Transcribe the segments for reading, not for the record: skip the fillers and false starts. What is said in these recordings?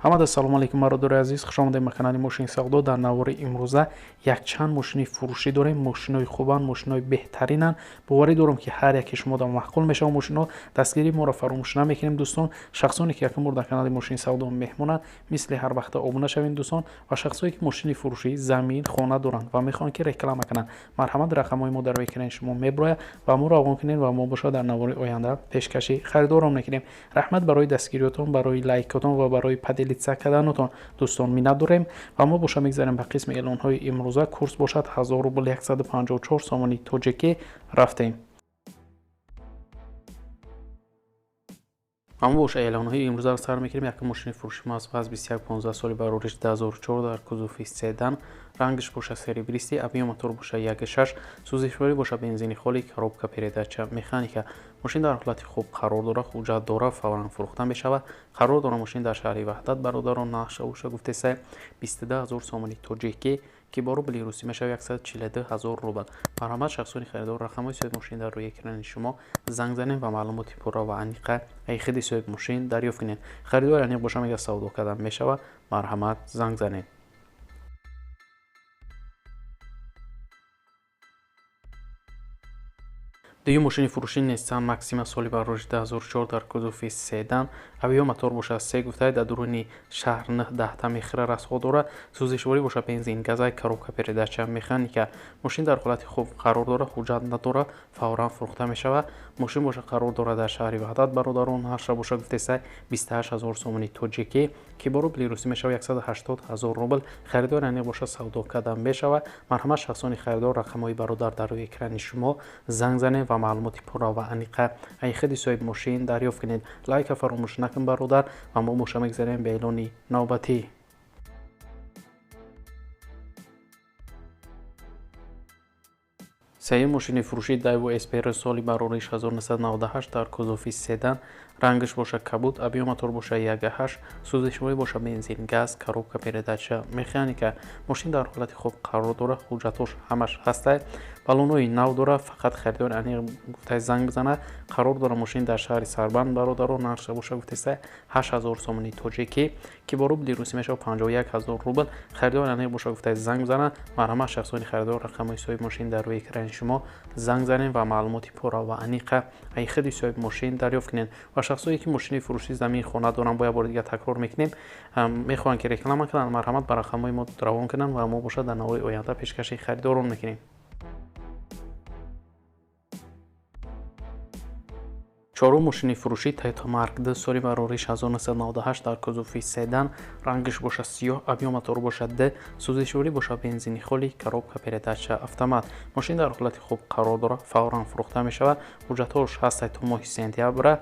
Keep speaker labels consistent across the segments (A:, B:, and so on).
A: ҳамада салому алайкум бародари азиз, хушомадед ба канали Мошини Савдо. дар навори имрӯза якчанд мошини фурӯшӣ дорем. мошинои хубанд, мошинои беҳтаринанд. боварӣ дорам ки ҳар яке шумода маъқул мешавад. мошинҳо дастгирии моро фаромӯш намекунем дӯстон. шахсоне ки якум бор дар канали Мошини Савдо меҳмонанд, мисли ҳар вақта обуна шавед дӯстон. ва шахсое ки мошини фурӯшӣ замин, хона доранд ва мехоҳанд ки реклама кананд, марҳамат рақамҳои мо дар рӯи экрани шумо меброяд ва моро авон кунед ва мо бошад дар навори оянда пешкаши харидорам мекунем. раҳмат барои дастгириётон, барои лайкотон ва барои падилитса карданотон дӯстон миннат дорем. ва мо боша мегзарем ба қисми эълонҳои имрӯза. курс бошад 1000 рубл 154 сомони тоҷикӣ. рафтем. ва мо боша эълонҳои имрӯзаро сар мекунем. якум мошини фурӯшӣ мавсуф аз 21 15 соли ба рӯриш 2004 дар кузуфи седан, рангиш боша серебристи, объем мотор боша 1.6, сӯзишворӣ боша бензини холӣ, коробка передача механика. мошин дар ҳолати хуб қарор дорад, ҳуҷҷат дорад, фавран фурӯхта мешавад. қарор дорад мошин дар шаҳри ваҳдат бародарон нақша боша гуфтеса 22000 сомони тоҷикӣ ки бо рубли русӣ мешавад 142000 рубл. марҳамат шахсони харидор, рақамҳои соҳиби мошин дар рӯи экрани шумо занг занед ва маълумоти пурра ва аниқа айхиди соҳиби мошин дарёфт кунед. харидори аниқ боша мегӯяд савдо кардан мешавад. марҳамат занг занед. дуюм мошини фурӯшӣ Nissan Maxima соли ба рӯриш 2004 дар кузуфи седан, объем мотор боша 3 гуфтаи дар дуруни шаҳр 9-10 мехира расход дорад, сӯзишворӣ боша бензин газай, коробка передача механика. мошин дар ҳолати хуб қарор дорад, ҳуҷҷат надорад, фавран фурӯхта мешавад. мошин боша қарор дорад дар шаҳри ваҳдат бародарон ҳаша боша гуфтеса 28000 сомони тоҷикӣ ки бо рубли русӣ мешавад 180000 рубл. харидори аниқ боша савдо кардан мешавад. марҳамат шахсони харидор, рақамҳои бародар дар рӯи экрани шумо занг занед ва маълумоти пурра ва аниқа айхиди соҳиби мошин дарёфт кунед. лайка фаромӯш накун бародар ва мо боша мегзарем ба эълони навбатӣ. сеюм мошини фурӯшӣ Daewoo Espero соли ба рӯриш 1998 дар кузуфи седан, рангиш боша кабуд, объем мотор боша 1.8, сӯзишворӣ боша бензин газ, коробка передача механика. мошин дар ҳолати хуб қарор дорад, ҳуҷҷатош ҳамаш ҳастай, баллонои нав дорад. фақат харидори аниқ гуфтай занг бизанад. қарор дорад мошин дар шаҳри Сарбанд бародарон нақша боша гуфтеса 8000 сомони тоҷикӣ ки бо рубли русӣ мешавад 51000 рубл. харидори аниқ боша гуфтай занг бизанад. марҳамат шахсони харидор, рақамҳои соҳиби мошин дар рӯи экрани шумо занг занед ва маълумоти пурра ва аниқа айхиди соҳиби мошин дарёфт кунед. ва шахсое ки мошини фурӯшӣ замин, хона доранд, бо як бори дигар такрор мекунем, мехоҳанд ки реклама кунанд, марҳамат ба рақамҳои мо равон кунанд ва мо бошад дар навори оянда пешкаши харидорон мекунем. чорум мошини фурӯшӣ Toyota Mark II соли ба рӯриш 1998 дар кузуфи седан, рангиш боша сиёҳ, объем мотор боша D, сӯзишворӣ боша бензини холӣ, коробка передача автомат. мошин дар ҳолати хуб қарор дорад, фавран фурӯхта мешавад. ҳуҷҷатҳош ҳастай то моҳи сентябр.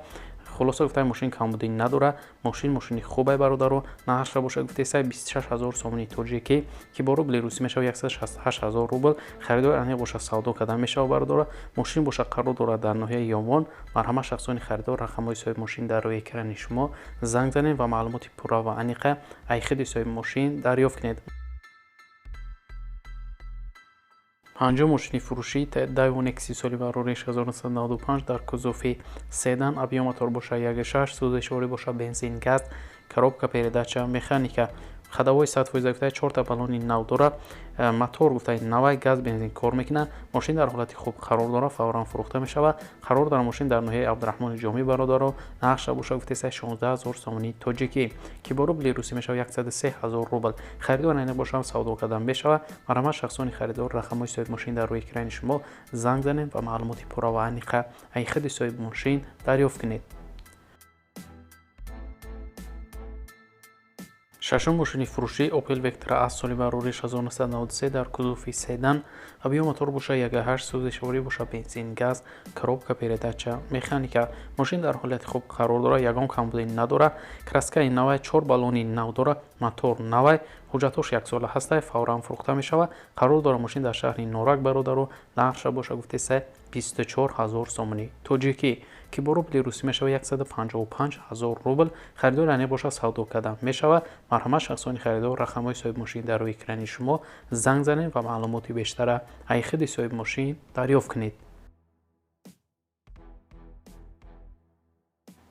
A: хулоса гуфтаи мошин камбудӣ надорад. мошини хубай бародарон, нархша боша гуфтеса 26000 сомони тоҷикӣ ки бо рубли русӣ мешавад 168000 рубл. харидори аниқ боша савдо кардан мешавад бародарон. мошин боша қарор дорад дар ноҳияи Ёвон. марҳамат шахсони харидор, рақамҳои соҳиби мошин дар рӯи экрани шумо занг занед ва маълумоти пурра ва аниқа айхиди соҳиби мошин дарёфт кунед. панҷум мошини фурӯшӣ Daewoo Nexi соли ба рӯриш 1995 дар кузуфи седан, объем мотор боша 1.6, сӯзишворӣ боша бензин газ, коробка передача механика. хадавои 100% гуфтай 4 та баллони нав дорад. мотор гуфтай навай, газ, бензин кор мекунад. мошин дар ҳолати хуб қарор дорад, фавран фурӯхта мешавад. қарор дорад мошин дар ноҳияи Абдурахмони Ҷомӣ бародарон, нақша боша гуфтеса 16000 сомони тоҷикӣ ки бо рубли русӣ мешавад 103000 рубл. харидори аниқ боша савдо кардан мешавад. марҳамат шахсони харидор, рақамҳои соҳиби мошин дар рӯи экрани шумо занг занед ва маълумоти пурра ва аниқа айхиди соҳиби мошин дарёфт кунед. шашум мошини фурӯшӣ Opel Vectra аз соли ба рӯриш 1993 дар кузуфи седан, объем мотор боша 1.8, сӯзишворӣ боша бензин газ, коробка передача механика. мошин дар ҳолати хуб қарор дорад, ягон камбудӣ надорад. краскаи навай, 4 баллони нав дорад. мотор навай, ҳуҷҷатош 1 сола ҳастай, фавран фурӯхта мешавад. қарор дорад мошин дар шаҳри Норак бародарон, нақша боша гуфтеса 24000 сомони тоҷикӣ ки бо рубли русӣ мешавад 155000 рубл. харидори аниқ боша савдо кардан мешавад. марҳамат шахсони харидор, рақамҳои соҳиби мошин дар рӯи экрани шумо занг занед ва маълумоти бештара айхиди соҳиби мошин дарёфт кунед.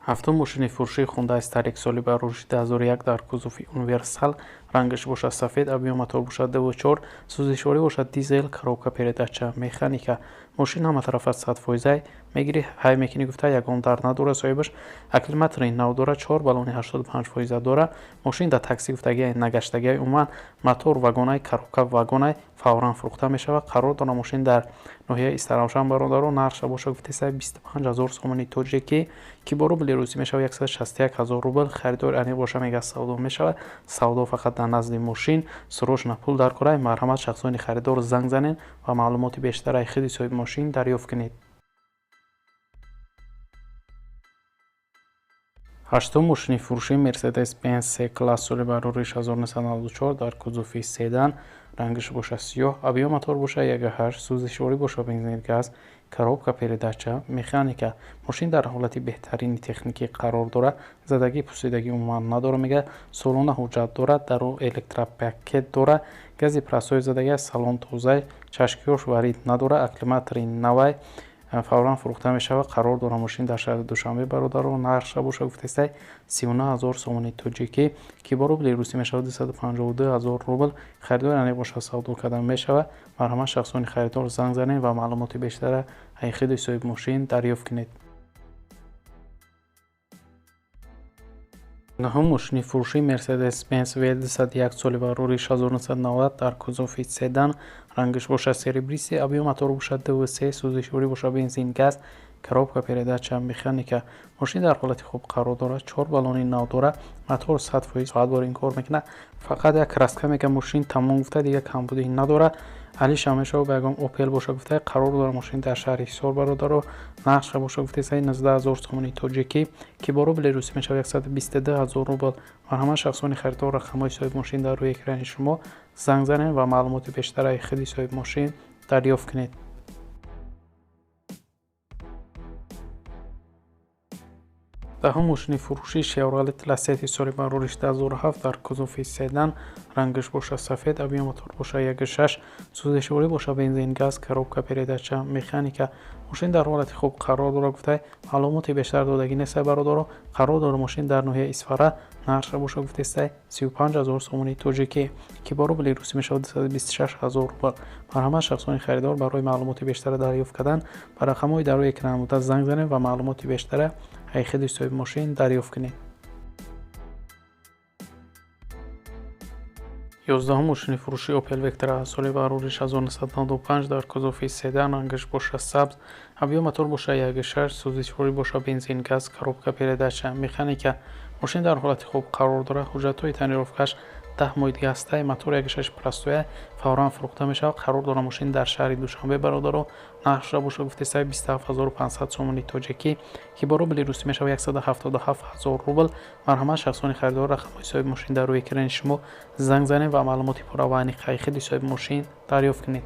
A: ҳафтум мошини фурӯшии Hyundai Starex соли барориши 2001 дар кузофи универсал, рангаш бошад сафед, авио мотор бошад 2.4, сӯзишворӣ бошад дизел, коробка передача механика. Мошин ҳама тарафа 100%, мегири ҳай мекини гуфта ягон дар надора, соҳибаш акклиматори нав дора, 4 баллони 85% дора. Мошин дар такси гуфтагиай нагаштагиай умуман мотор вагонай, коробка вагонай фавран фурӯхта мешавад. Қарор дора мошин дар ноҳияи Истаравшан бародаро, нархша боша гуфтаисай 25000 сомони тоҷикӣ ки бо рубли рӯсӣ мешавад 161000 рубл. Харидори аниқ боша мега савдо мешавад. Савдо фақат дар назди мошин срочна пул дар кора. Марҳамат шахсони харидор занг занед ва маълумоти бештараи худи соҳиби мошин дарёфт кунед. ҳаштум мошини фурӯшии Mercedes-Benz C-класс соли барориш 1994 дар кузофи седан, рангаш боша сиёҳ, авио мотор боша 1.8, сӯзишворӣ боша бензин газ, коробка передача механика. Мошин дар ҳолати беҳтарини техникӣ қарор дорад, задагӣ пусидагӣ умуман надора, мега солона ҳуҷҷат дорад, даро электропакет дора, гази прасои задагӣ, салон тоза, чашкиёш варид надора, акклиматори навай фавран фурӯхта мешавад. Қарор дора мошин дар шаҳри Душанбе бародаро, нархша боша гуфтаисай 39000 сомони тоҷикӣ ки бо рубли рӯсӣ мешавад 252000 рубл. Харидори аниқ боша савдо карда мешавад. Марҳамат шахсони харидор занг занед ва маълумоти бештара ҳай худи соҳиби мошин дарёфт кунед. наҳум мошини фурӯшии Mercedes-Benz V201 соли барориш 1990 дар кузофи седан, рангаш боша серебристи, авио мотор боша DVC, сӯзишворӣ боша бензин газ, коробка передача механика. Мошин дар ҳолати хуб қарор дорад, 4 баллони нав дора, мотор 100% соат бор ин кор мекунад. Фақат як краска мега мошин тамом гуфта дига камбудӣ надора. алиша мешавад ба ягон Opel боша гуфта. Қарор дора мошин дар шаҳри Ҳисор бародаро, нархша боша гуфтаисай 19000 сомони тоҷикӣ ки бо рубли рӯсӣ мешавад 122000 рубл. марҳамат шахсони харидор рақамҳои соҳиби мошин дар рӯи экрани шумо занг занед ва маълумоти бештараи худи соҳиби мошин дарёфт кунед. даҳум мошини фурӯшии Chevrolet Lacetti соли барориш 2007 дар кузофи седан, рангаш боша сафед, авио мотор боша 1.6, сӯзишворӣ боша бензин газ, коробка передача механика. мошин дар ҳолати хуб қарор дора гуфтай маълумоти бештар додагӣ нестай бародаро. қарор дора мошин дар ноҳияи Исфара, нархша боша гуфтаисай 35000 сомони тоҷикӣ ки бо рубли рӯсӣ мешавад 226000 рубл. марҳамат шахсони харидор барои маълумоти бештара дарёфт кардан ба рақамҳои дар рӯи экран омада занг занед ва маълумоти бештара ҳай худи соҳиби мошин дарёфт кунед. 11 мошини фурӯшии Opel Vectra соли барориш 1995 дар кузофи седан, рангаш боша сабз, авио мотор боша 1.6, сӯзишворӣ боша бензин газ, коробка передача механика. мошин дар ҳолати хуб қарор дорад, ҳуҷҷатҳои танировкаш 10 моҳ дига ҳастай, мотор 1.6 простоя фавран фурӯхта мешавад. қарор дора мошин дар шаҳри Душанбе бародаро, нархша боша гуфтаисай 27500 сомони тоҷикӣ ки бо рубли рӯсӣ мешавад 177000 рубл. марҳамат шахсони харидор рақамҳои соҳиби мошин дар рӯи экрани шумо занг занед ва маълумоти пурра ва аниқ ҳай худи соҳиби мошин дарёфт кунед.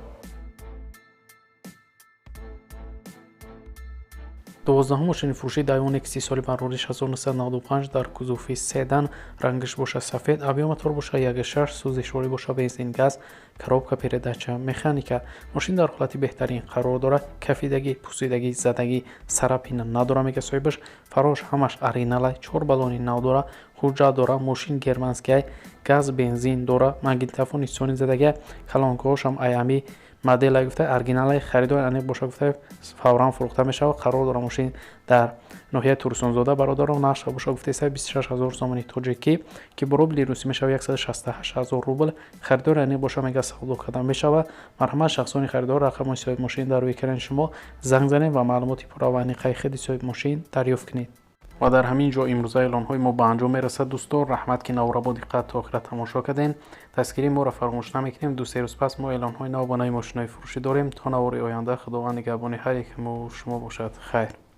A: 12 мошини фурӯшии Daewoo Nexi соли барориш 1995 дар кузофи седан, рангаш боша сафед, авио мотор боша 1.6, сӯзишворӣ боша бензин газ, коробка передача механика. мошин дар ҳолати беҳтарин қарор дорад, кафидагӣ, пусидагӣ, задагӣ, сарапина надора, мега соҳибаш фарош ҳамаш оригиналай, 4 баллони нав дора, ҳуҷҷат дора. мошин германскиай, газ бензин дора, магнитофони сони задагиай, калонкаҳошам айами моделай гуфта оригиналай. харидори аниқ боша гуфта фавран фурӯхта мешавад. қарор дора мошин дар ноҳияи Турсунзода бародаро, нархша боша гуфтаисай 26000 сомони тоҷикӣ ки бо рубли рӯсӣ мешавад 168000 рубл. харидори аниқ боша мега савдо карда мешавад. марҳамат шахсони харидор рақамҳои соҳиби мошин дар рӯи экрани шумо занг занед ва маълумоти пурра ва аниқаи худи соҳиби мошин дарёфт кунед. ва дар ҳамин ҷо имрӯза эълонҳои мо ба анҷом мерасад. дӯстон, раҳмат ки навро бо диққат то охира тамошо кардем. дастгирии моро фаромӯш намекунем. 2-3 рӯз пас мо эълонҳои нав ба навъи мошинҳои фурӯшӣ дорем. то навори оянда худованд нигаҳбони ҳар яке мо шумо бошад. хайр.